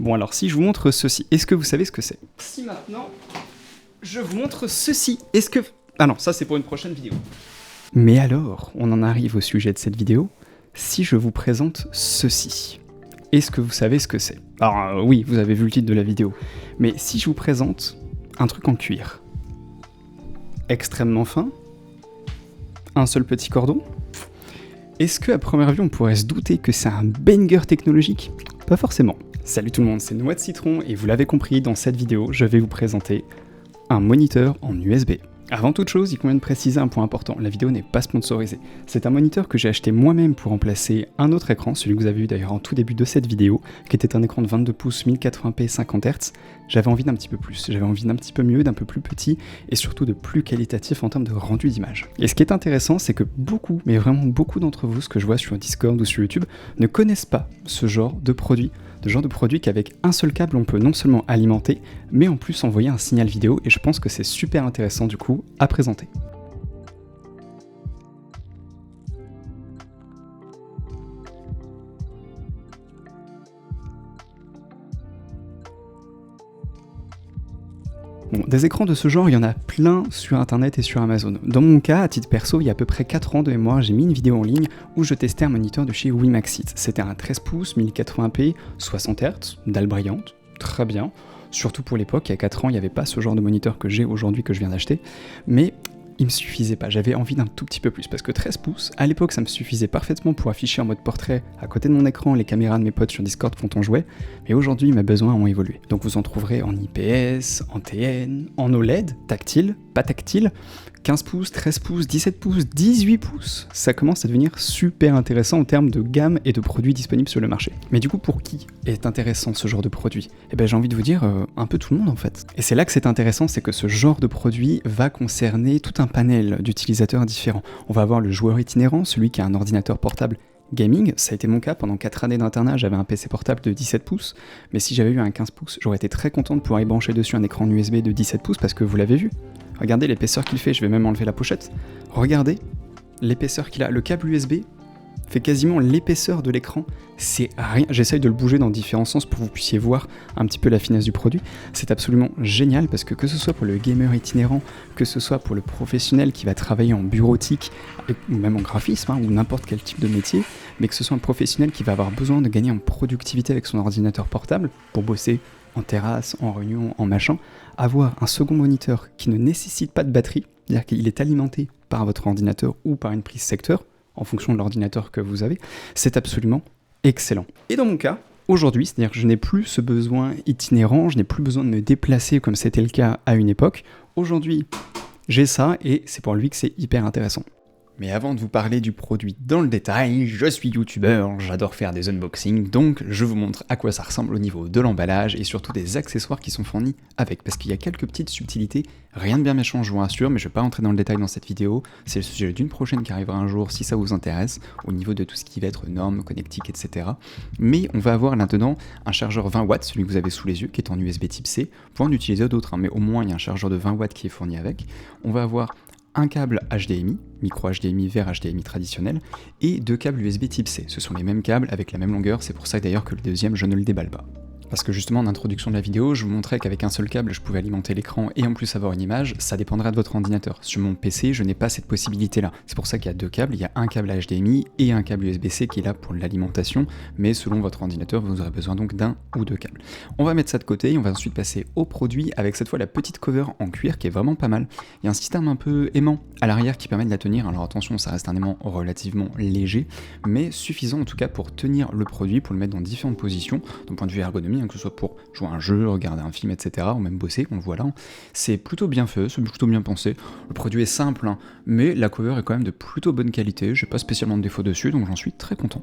Bon alors si je vous montre ceci, est-ce que vous savez ce que c'est? Si maintenant, je vous montre ceci, est-ce que... Ah non, ça c'est pour une prochaine vidéo. Mais alors, on en arrive au sujet de cette vidéo, si je vous présente ceci, est-ce que vous savez ce que c'est? Alors oui, vous avez vu le titre de la vidéo, mais si je vous présente un truc en cuir, extrêmement fin, un seul petit cordon, est-ce qu'à première vue on pourrait se douter que c'est un banger technologique? Pas forcément. Salut tout le monde, c'est Noix de Citron et vous l'avez compris, dans cette vidéo, je vais vous présenter un moniteur en USB. Avant toute chose, il convient de préciser un point important, la vidéo n'est pas sponsorisée. C'est un moniteur que j'ai acheté moi-même pour remplacer un autre écran, celui que vous avez vu d'ailleurs en tout début de cette vidéo, qui était un écran de 22 pouces 1080p 50 Hz. J'avais envie d'un petit peu plus, j'avais envie d'un petit peu mieux, d'un peu plus petit, et surtout de plus qualitatif en termes de rendu d'image. Et ce qui est intéressant, c'est que beaucoup, mais vraiment beaucoup d'entre vous, ce que je vois sur Discord ou sur YouTube, ne connaissent pas ce genre de produit. Qu'avec un seul câble on peut non seulement alimenter, mais en plus envoyer un signal vidéo, et je pense que c'est super intéressant du coup à présenter. Bon, des écrans de ce genre, il y en a plein sur internet et sur Amazon. Dans mon cas, à titre perso, il y a à peu près 4 ans de mémoire, j'ai mis une vidéo en ligne où je testais un moniteur de chez Wimaxit. C'était un 13 pouces, 1080p, 60 Hz, dalle brillante, très bien. Surtout pour l'époque, il y a 4 ans, il n'y avait pas ce genre de moniteur que j'ai aujourd'hui, que je viens d'acheter. Mais il me suffisait pas, j'avais envie d'un tout petit peu plus, parce que 13 pouces, à l'époque ça me suffisait parfaitement pour afficher en mode portrait à côté de mon écran les caméras de mes potes sur Discord quand on jouait, mais aujourd'hui mes besoins ont évolué. Donc vous en trouverez en IPS, en TN, en OLED, tactile, pas tactile, 15 pouces, 13 pouces, 17 pouces, 18 pouces, ça commence à devenir super intéressant en termes de gamme et de produits disponibles sur le marché. Mais du coup, pour qui est intéressant ce genre de produit? Eh ben j'ai envie de vous dire un peu tout le monde en fait. Et c'est là que c'est intéressant, c'est que ce genre de produit va concerner tout un panel d'utilisateurs différents. On va avoir le joueur itinérant, celui qui a un ordinateur portable gaming, ça a été mon cas, pendant 4 années d'internat, j'avais un PC portable de 17 pouces, mais si j'avais eu un 15 pouces, j'aurais été très content de pouvoir y brancher dessus un écran USB de 17 pouces parce que vous l'avez vu. Regardez l'épaisseur qu'il fait, je vais même enlever la pochette. Regardez l'épaisseur qu'il a. Le câble USB fait quasiment l'épaisseur de l'écran. C'est rien. J'essaye de le bouger dans différents sens pour que vous puissiez voir un petit peu la finesse du produit. C'est absolument génial parce que ce soit pour le gamer itinérant, que ce soit pour le professionnel qui va travailler en bureautique, ou même en graphisme, ou n'importe quel type de métier, mais que ce soit un professionnel qui va avoir besoin de gagner en productivité avec son ordinateur portable pour bosser en terrasse, en réunion, en machin, avoir un second moniteur qui ne nécessite pas de batterie, c'est-à-dire qu'il est alimenté par votre ordinateur ou par une prise secteur, en fonction de l'ordinateur que vous avez, c'est absolument excellent. Et dans mon cas, aujourd'hui, c'est-à-dire que je n'ai plus ce besoin itinérant, je n'ai plus besoin de me déplacer comme c'était le cas à une époque, aujourd'hui j'ai ça et c'est pour lui que c'est hyper intéressant. Mais avant de vous parler du produit dans le détail, je suis youtubeur, j'adore faire des unboxings, donc je vous montre à quoi ça ressemble au niveau de l'emballage et surtout des accessoires qui sont fournis avec, parce qu'il y a quelques petites subtilités, rien de bien méchant je vous rassure, mais je vais pas rentrer dans le détail dans cette vidéo, c'est le sujet d'une prochaine qui arrivera un jour si ça vous intéresse, au niveau de tout ce qui va être normes, connectique, etc. Mais on va avoir là-dedans un chargeur 20 watts, celui que vous avez sous les yeux, qui est en USB type C, vous pouvez en utiliser d'autres, mais au moins il y a un chargeur de 20 watts qui est fourni avec. On va avoir un câble HDMI, micro HDMI vers HDMI traditionnel, et 2 câbles USB type C. Ce sont les mêmes câbles avec la même longueur, c'est pour ça d'ailleurs que le deuxième je ne le déballe pas. Parce que justement en introduction de la vidéo, je vous montrais qu'avec un seul câble je pouvais alimenter l'écran et en plus avoir une image, ça dépendra de votre ordinateur. Sur mon PC, je n'ai pas cette possibilité là. C'est pour ça qu'il y a 2 câbles, il y a un câble HDMI et un câble USB-C qui est là pour l'alimentation, mais selon votre ordinateur, vous aurez besoin donc d'un ou 2 câbles. On va mettre ça de côté et on va ensuite passer au produit avec cette fois la petite cover en cuir qui est vraiment pas mal. Il y a un système un peu aimant à l'arrière qui permet de la tenir, alors attention, ça reste un aimant relativement léger, mais suffisant en tout cas pour tenir le produit, pour le mettre dans différentes positions, d'un point de vue ergonomie, que ce soit pour jouer à un jeu, regarder un film, etc., ou même bosser, on le voit là. C'est plutôt bien fait, c'est plutôt bien pensé. Le produit est simple, mais la cover est quand même de plutôt bonne qualité, j'ai pas spécialement de défaut dessus, donc j'en suis très content.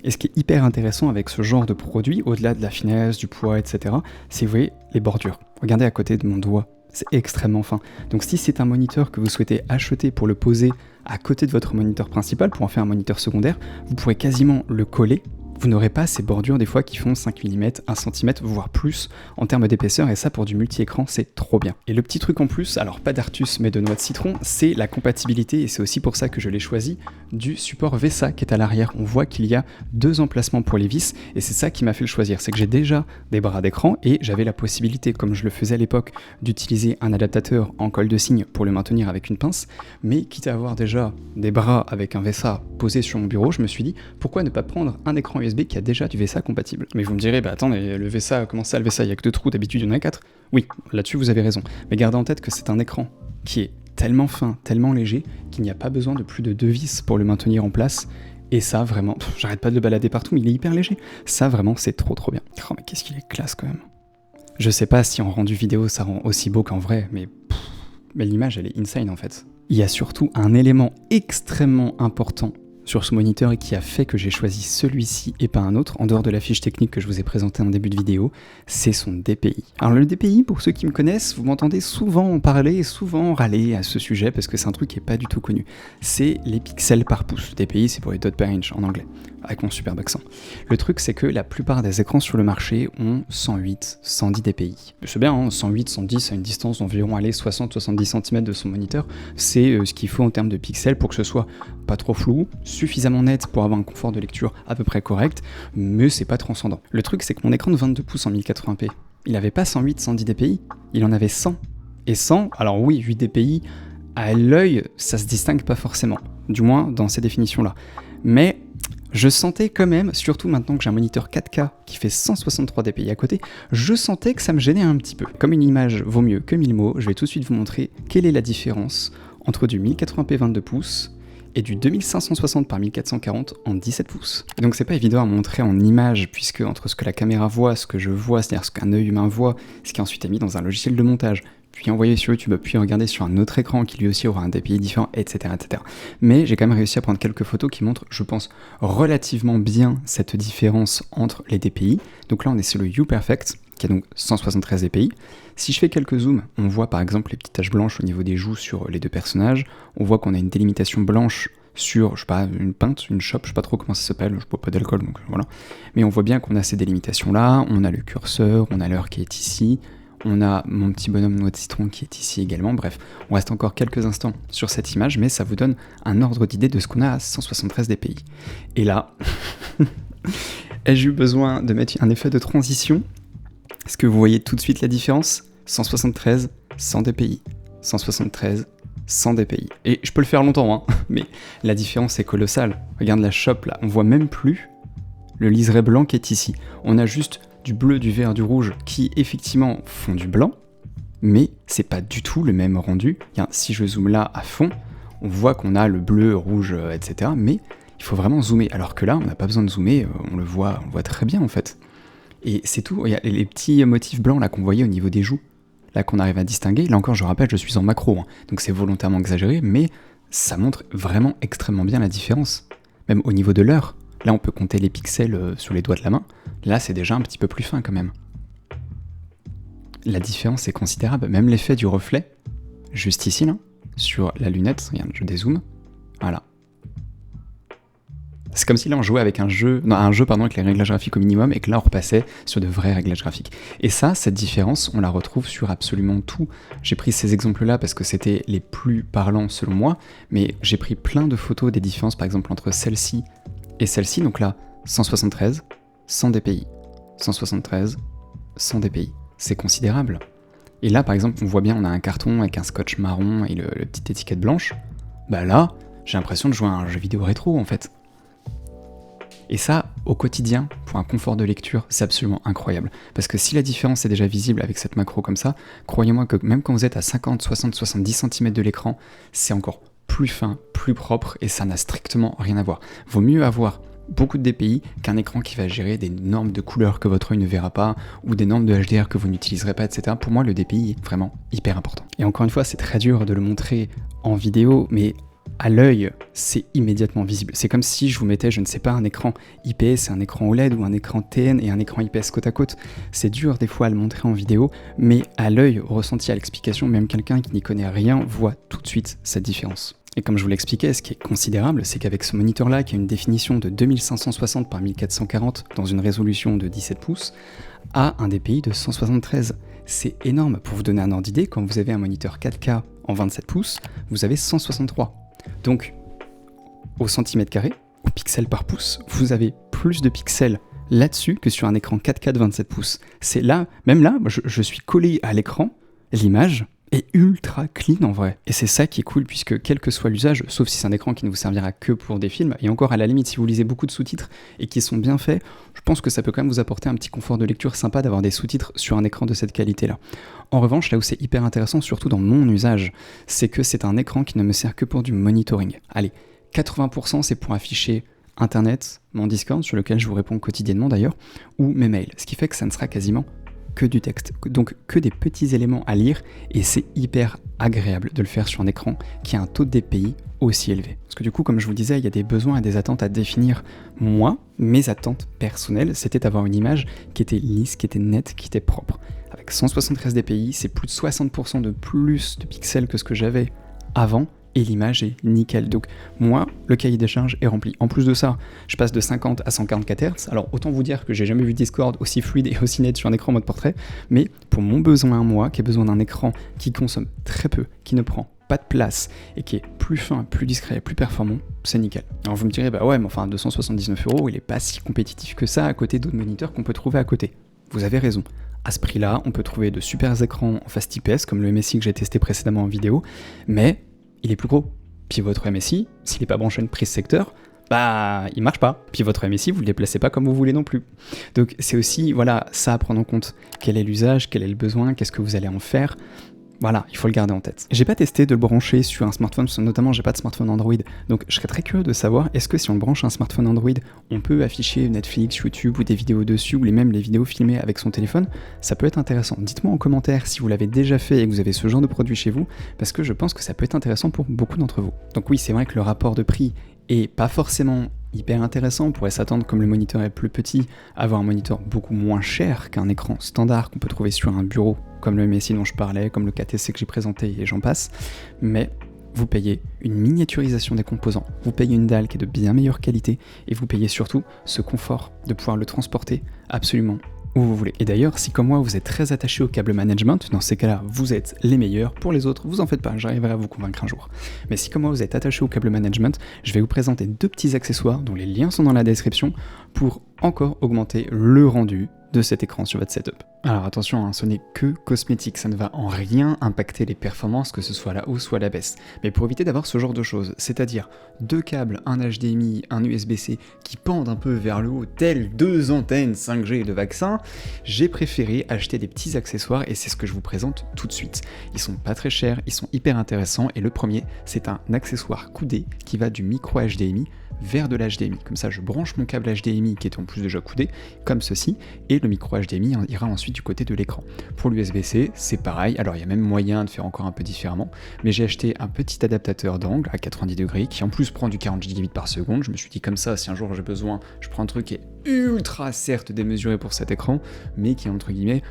Et ce qui est hyper intéressant avec ce genre de produit, au-delà de la finesse, du poids, etc., c'est, vous voyez, les bordures. Regardez à côté de mon doigt, c'est extrêmement fin. Donc si c'est un moniteur que vous souhaitez acheter pour le poser à côté de votre moniteur principal, pour en faire un moniteur secondaire, vous pourrez quasiment le coller vous n'aurez pas ces bordures des fois qui font 5 mm, 1 cm, voire plus en termes d'épaisseur, et ça pour du multi-écran c'est trop bien. Et le petit truc en plus, alors pas d'Artus mais de noix de citron, c'est la compatibilité, et c'est aussi pour ça que je l'ai choisi, du support VESA qui est à l'arrière. On voit qu'il y a 2 emplacements pour les vis, et c'est ça qui m'a fait le choisir, c'est que j'ai déjà des bras d'écran, et j'avais la possibilité, comme je le faisais à l'époque, d'utiliser un adaptateur en colle de cygne pour le maintenir avec une pince, mais quitte à avoir déjà des bras avec un VESA posé sur mon bureau, je me suis dit, pourquoi ne pas prendre un écran USB qui a déjà du VESA compatible. Mais vous me direz, bah attends, mais le VESA, comment ça le VESA, il n'y a que 2 trous, d'habitude il y en a 4. Oui, là-dessus vous avez raison, mais gardez en tête que c'est un écran qui est tellement fin, tellement léger, qu'il n'y a pas besoin de plus de 2 vis pour le maintenir en place, et ça vraiment, j'arrête pas de le balader partout, mais il est hyper léger, ça vraiment c'est trop bien. Oh mais qu'est-ce qu'il est classe quand même. Je sais pas si en rendu vidéo ça rend aussi beau qu'en vrai, mais l'image elle est insane en fait. Il y a surtout un élément extrêmement important sur ce moniteur et qui a fait que j'ai choisi celui-ci et pas un autre, en dehors de la fiche technique que je vous ai présentée en début de vidéo, c'est son DPI. Alors le DPI, pour ceux qui me connaissent, vous m'entendez souvent en parler et souvent râler à ce sujet parce que c'est un truc qui est pas du tout connu. C'est les pixels par pouce. Le DPI c'est pour les dots per inch en anglais, avec mon superbe accent. Le truc c'est que la plupart des écrans sur le marché ont 108, 110 DPI. C'est bien, hein, 108, 110 à une distance d'environ 60-70 cm de son moniteur, c'est ce qu'il faut en termes de pixels pour que ce soit pas trop flou, suffisamment net pour avoir un confort de lecture à peu près correct, mais c'est pas transcendant. Le truc c'est que mon écran de 22 pouces en 1080p, il avait pas 108, 110 dpi, il en avait 100. Et 100, alors oui, 8 dpi, à l'œil, ça se distingue pas forcément, du moins dans ces définitions-là. Mais je sentais quand même, surtout maintenant que j'ai un moniteur 4K qui fait 163 dpi à côté, je sentais que ça me gênait un petit peu. Comme une image vaut mieux que 1000 mots, je vais tout de suite vous montrer quelle est la différence entre du 1080p 22 pouces et du 2560 par 1440 en 17 pouces. Et donc c'est pas évident à montrer en image, puisque entre ce que la caméra voit, ce que je vois, c'est-à-dire ce qu'un œil humain voit, ce qui ensuite est mis dans un logiciel de montage, puis envoyé sur YouTube, puis regarder sur un autre écran qui lui aussi aura un DPI différent, etc. etc. Mais j'ai quand même réussi à prendre quelques photos qui montrent, je pense, relativement bien cette différence entre les DPI. Donc là on est sur le UPerfect, qui a donc 173 dpi. Si je fais quelques zooms, on voit par exemple les petites taches blanches au niveau des joues sur les 2 personnages, on voit qu'on a une délimitation blanche sur, je sais pas, une pinte, une chope, je sais pas trop comment ça s'appelle, je bois pas d'alcool donc voilà. Mais on voit bien qu'on a ces délimitations là, on a le curseur, on a l'heure qui est ici, on a mon petit bonhomme noix de citron qui est ici également, bref, on reste encore quelques instants sur cette image, mais ça vous donne un ordre d'idée de ce qu'on a à 173 dpi. Et là, ai-je eu besoin de mettre un effet de transition? Est-ce que vous voyez tout de suite la différence? 173, 100 dpi, 173, 100 dpi. Et je peux le faire longtemps, hein, mais la différence est colossale. Regarde la chope là, on voit même plus le liseré blanc qui est ici. On a juste du bleu, du vert, du rouge qui effectivement font du blanc, mais c'est pas du tout le même rendu. Si je zoome là à fond, on voit qu'on a le bleu, rouge, etc. Mais il faut vraiment zoomer, alors que là on n'a pas besoin de zoomer, on le voit très bien en fait. Et c'est tout, il y a les petits motifs blancs là qu'on voyait au niveau des joues, là qu'on arrive à distinguer. Là encore je rappelle, je suis en macro, hein, donc c'est volontairement exagéré, mais ça montre vraiment extrêmement bien la différence. Même au niveau de l'heure, là on peut compter les pixels sur les doigts de la main, là c'est déjà un petit peu plus fin quand même. La différence est considérable, même l'effet du reflet, juste ici là, sur la lunette, regarde, je dézoome, voilà. C'est comme si là on jouait avec un jeu avec les réglages graphiques au minimum et que là on repassait sur de vrais réglages graphiques. Et ça, cette différence, on la retrouve sur absolument tout. J'ai pris ces exemples-là parce que c'était les plus parlants selon moi, mais j'ai pris plein de photos des différences par exemple entre celle-ci et celle-ci, donc là 173, 100 dpi, 173, 100 dpi. C'est considérable. Et là par exemple on voit bien, on a un carton avec un scotch marron et le petite étiquette blanche. Bah là, j'ai l'impression de jouer à un jeu vidéo rétro en fait. Et ça, au quotidien, pour un confort de lecture, c'est absolument incroyable. Parce que si la différence est déjà visible avec cette macro comme ça, croyez-moi que même quand vous êtes à 50, 60, 70 cm de l'écran, c'est encore plus fin, plus propre, et ça n'a strictement rien à voir. Vaut mieux avoir beaucoup de DPI qu'un écran qui va gérer des normes de couleurs que votre œil ne verra pas, ou des normes de HDR que vous n'utiliserez pas, etc. Pour moi, le DPI est vraiment hyper important. Et encore une fois, c'est très dur de le montrer en vidéo, mais à l'œil, c'est immédiatement visible. C'est comme si je vous mettais, je ne sais pas, un écran IPS et un écran OLED ou un écran TN et un écran IPS côte à côte. C'est dur des fois à le montrer en vidéo, mais à l'œil, au ressenti, à l'explication, même quelqu'un qui n'y connaît rien voit tout de suite cette différence. Et comme je vous l'expliquais, ce qui est considérable, c'est qu'avec ce moniteur-là, qui a une définition de 2560 par 1440 dans une résolution de 17 pouces, a un DPI de 173. C'est énorme. Pour vous donner un ordre d'idée, quand vous avez un moniteur 4K en 27 pouces, vous avez 163. Donc, au centimètre carré, au pixel par pouce, vous avez plus de pixels là-dessus que sur un écran 4K de 27 pouces. C'est là, même là, je suis collé à l'écran, l'image est ultra clean en vrai. Et c'est ça qui est cool, puisque quel que soit l'usage, sauf si c'est un écran qui ne vous servira que pour des films, et encore à la limite si vous lisez beaucoup de sous-titres et qui sont bien faits, je pense que ça peut quand même vous apporter un petit confort de lecture sympa d'avoir des sous-titres sur un écran de cette qualité-là. En revanche, là où c'est hyper intéressant, surtout dans mon usage, c'est que c'est un écran qui ne me sert que pour du monitoring. Allez, 80% c'est pour afficher Internet, mon Discord, sur lequel je vous réponds quotidiennement d'ailleurs, ou mes mails, ce qui fait que ça ne sera quasiment que du texte, donc que des petits éléments à lire, et c'est hyper agréable de le faire sur un écran qui a un taux de DPI aussi élevé. Parce que du coup, comme je vous le disais, il y a des besoins et des attentes à définir. Moi, mes attentes personnelles, c'était d'avoir une image qui était lisse, qui était nette, qui était propre. Avec 173 DPI, c'est plus de 60% de plus de pixels que ce que j'avais avant, et l'image est nickel. Donc moi, le cahier des charges est rempli. En plus de ça, je passe de 50 à 144 Hz. Alors autant vous dire que j'ai jamais vu Discord aussi fluide et aussi net sur un écran mode portrait, mais pour mon besoin à moi, qui a besoin d'un écran qui consomme très peu, qui ne prend pas de place et qui est plus fin, plus discret, plus performant, c'est nickel. Alors vous me direz, bah ouais, mais enfin 279 €, il est pas si compétitif que ça à côté d'autres moniteurs qu'on peut trouver à côté. Vous avez raison. À ce prix-là, on peut trouver de super écrans en Fast IPS comme le MSI que j'ai testé précédemment en vidéo, mais il est plus gros. Puis votre MSI, s'il n'est pas branché à une prise secteur, bah il marche pas. Puis votre MSI, vous le déplacez pas comme vous voulez non plus. Donc c'est aussi voilà ça à prendre en compte. Quel est l'usage, quel est le besoin, qu'est-ce que vous allez en faire. Voilà, il faut le garder en tête. J'ai pas testé de le brancher sur un smartphone, notamment j'ai pas de smartphone Android, donc je serais très curieux de savoir, est-ce que si on le branche à un smartphone Android, on peut afficher Netflix, YouTube ou des vidéos dessus, ou même les vidéos filmées avec son téléphone. Ça peut être intéressant. Dites-moi en commentaire si vous l'avez déjà fait et que vous avez ce genre de produit chez vous, parce que je pense que ça peut être intéressant pour beaucoup d'entre vous. Donc oui, c'est vrai que le rapport de prix est pas forcément hyper intéressant. On pourrait s'attendre, comme le moniteur est plus petit, à avoir un moniteur beaucoup moins cher qu'un écran standard qu'on peut trouver sur un bureau, comme le MSI dont je parlais, comme le KTC que j'ai présenté et j'en passe, mais vous payez une miniaturisation des composants, vous payez une dalle qui est de bien meilleure qualité, et vous payez surtout ce confort de pouvoir le transporter absolument où vous voulez. Et d'ailleurs, si comme moi vous êtes très attaché au câble management, dans ces cas-là, vous êtes les meilleurs. Pour les autres, vous en faites pas, j'arriverai à vous convaincre un jour. Mais si comme moi vous êtes attaché au câble management, je vais vous présenter 2 petits accessoires dont les liens sont dans la description pour encore augmenter le rendu de cet écran sur votre setup. Alors attention, hein, ce n'est que cosmétique, ça ne va en rien impacter les performances, que ce soit à la hausse ou à la baisse. Mais pour éviter d'avoir ce genre de choses, c'est-à-dire 2 câbles, un HDMI, un USB-C qui pendent un peu vers le haut, tels 2 antennes 5G de vaccin, j'ai préféré acheter des petits accessoires et c'est ce que je vous présente tout de suite. Ils sont pas très chers, ils sont hyper intéressants et le premier, c'est un accessoire coudé qui va du micro HDMI vers de l'HDMI. Comme ça, je branche mon câble HDMI qui est en plus déjà coudé, comme ceci, et le micro HDMI ira ensuite du côté de l'écran. Pour l'USB-C, c'est pareil. Alors, il y a même moyen de faire encore un peu différemment, mais j'ai acheté un petit adaptateur d'angle à 90 degrés qui en plus prend du 40 Gbps par seconde. Je me suis dit comme ça, si un jour j'ai besoin, je prends un truc qui est ultra certes démesuré pour cet écran, mais qui est entre guillemets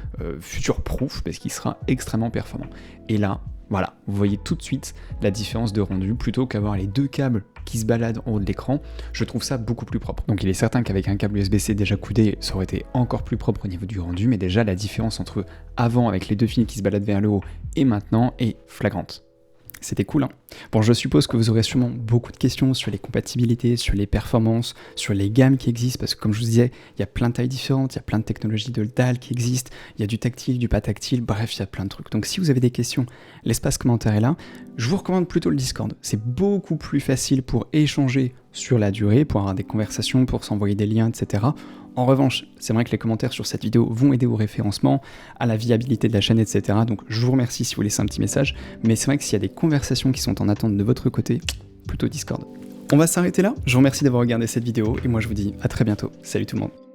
future-proof parce qu'il sera extrêmement performant. Et là, voilà, vous voyez tout de suite la différence de rendu, plutôt qu'avoir les 2 câbles qui se baladent en haut de l'écran, je trouve ça beaucoup plus propre. Donc il est certain qu'avec un câble USB-C déjà coudé, ça aurait été encore plus propre au niveau du rendu, mais déjà la différence entre avant avec les 2 fils qui se baladent vers le haut et maintenant est flagrante. C'était cool, hein. Bon, je suppose que vous aurez sûrement beaucoup de questions sur les compatibilités, sur les performances, sur les gammes qui existent, parce que comme je vous disais, il y a plein de tailles différentes, il y a plein de technologies de dalle qui existent, il y a du tactile, du pas tactile, bref, il y a plein de trucs. Donc si vous avez des questions, l'espace commentaire est là. Je vous recommande plutôt le Discord. C'est beaucoup plus facile pour échanger sur la durée, pour avoir des conversations, pour s'envoyer des liens, etc. En revanche, c'est vrai que les commentaires sur cette vidéo vont aider au référencement, à la viabilité de la chaîne, etc. Donc je vous remercie si vous laissez un petit message, mais c'est vrai que s'il y a des conversations qui sont en attente de votre côté, plutôt Discord. On va s'arrêter là, je vous remercie d'avoir regardé cette vidéo, et moi je vous dis à très bientôt. Salut tout le monde.